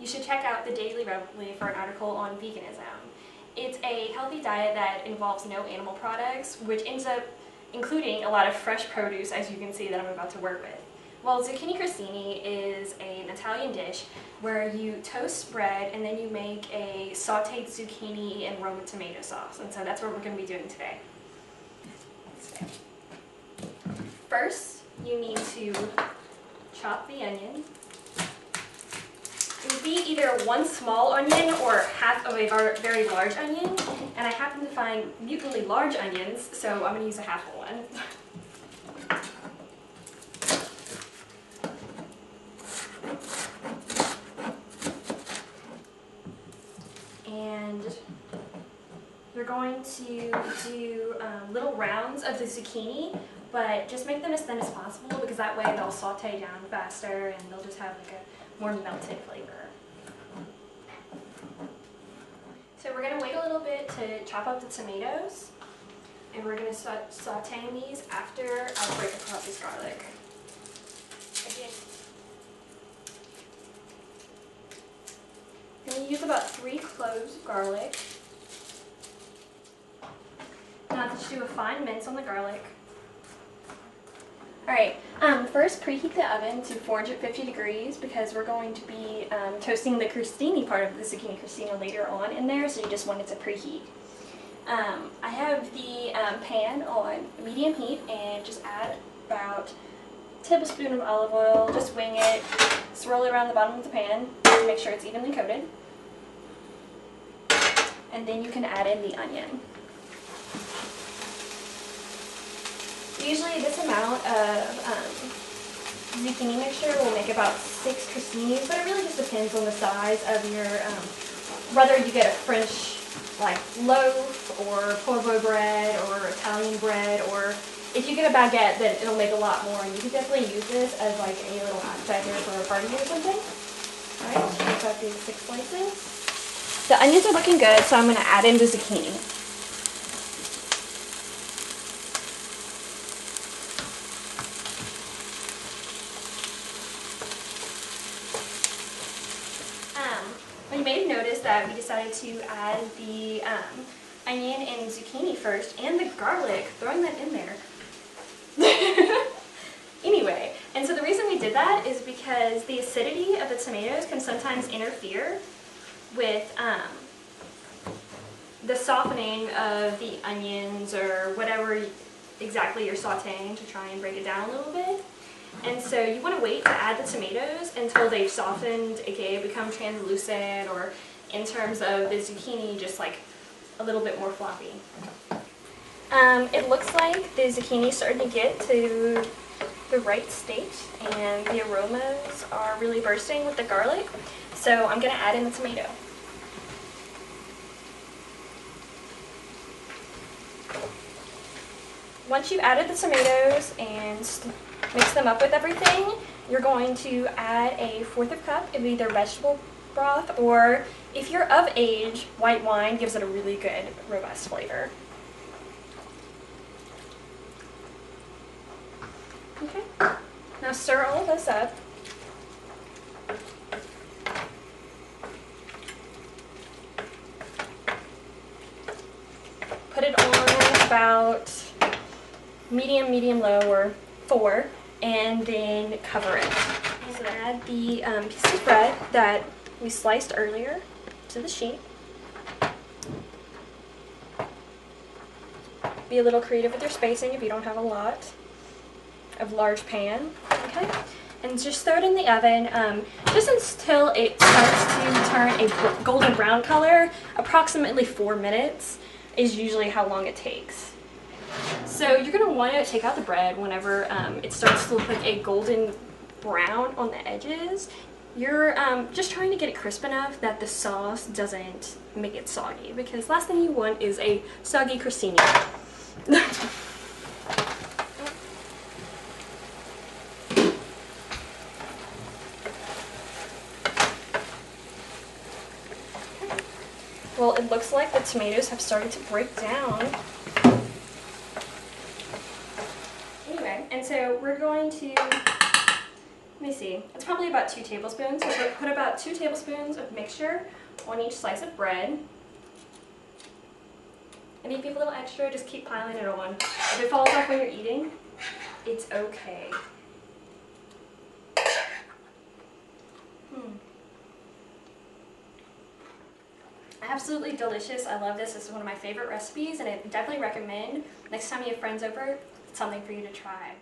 you should check out the Daily Reveille for an article on veganism. It's a healthy diet that involves no animal products, which ends up including a lot of fresh produce, as you can see that I'm about to work with. Well, zucchini crostini is an Italian dish where you toast bread and then you make a sauteed zucchini and Roma tomato sauce. And so that's what we're going to be doing today. First, you need to chop the onion. It would be either one small onion or half of a very large onion. And I happen to find mutantly large onions, so I'm going to use a half of one. And you're going to do little rounds of the zucchini, but just make them as thin as possible because that way they'll saute down faster and they'll just have like a more melted flavor. So we're going to wait a little bit to chop up the tomatoes, and we're going to start sauteing these after I break apart this garlic. Again, I'm going to use about 3 cloves of garlic. Now just do a fine mince on the garlic. Alright, first preheat the oven to 450 degrees because we're going to be toasting the crostini part of the zucchini crostini later on in there, so you just want it to preheat. I have the pan on medium heat and just add about a tablespoon of olive oil, just wing it, swirl it around the bottom of the pan to make sure it's evenly coated. And then you can add in the onion. Usually this amount of zucchini mixture will make about 6 crostinis, but it really just depends on the size of your, whether you get a French like loaf or povo bread or Italian bread, or if you get a baguette, then it'll make a lot more, and you can definitely use this as like a little appetizer for a party or something. Alright, so I've got these 6 slices. The onions are looking good, so I'm going to add in the zucchini. You may have noticed that we decided to add the onion and zucchini first, and the garlic, throwing that in there. Anyway, and so the reason we did that is because the acidity of the tomatoes can sometimes interfere with the softening of the onions or whatever exactly you're sauteing to try and break it down a little bit. And so you want to wait to add the tomatoes until they've softened, aka become translucent, or in terms of the zucchini, just like a little bit more floppy. It looks like the zucchini is starting to get to the right state, and the aromas are really bursting with the garlic. So I'm going to add in the tomato. Once you've added the tomatoes and mix them up with everything, you're going to add a 1/4 cup of either vegetable broth, or if you're of age, white wine gives it a really good, robust flavor. Okay, now stir all of this up. Put it on about medium-low, or 4, and then cover it. So add the piece of bread that we sliced earlier to the sheet. Be a little creative with your spacing if you don't have a lot of large pan. Okay, and just throw it in the oven just until it starts to turn a golden brown color. Approximately 4 minutes is usually how long it takes. So you're going to want to take out the bread whenever it starts to look like a golden brown on the edges. You're just trying to get it crisp enough that the sauce doesn't make it soggy, because last thing you want is a soggy crostini. Well, it looks like the tomatoes have started to break down. Anyway, and so we're going to me see, it's probably about 2 tablespoons. So put about 2 tablespoons of mixture on each slice of bread. And if you have a little extra, just keep piling it on. If it falls off when you're eating, it's okay. Absolutely delicious. I love this. This is one of my favorite recipes, and I definitely recommend next time you have friends over, it's something for you to try.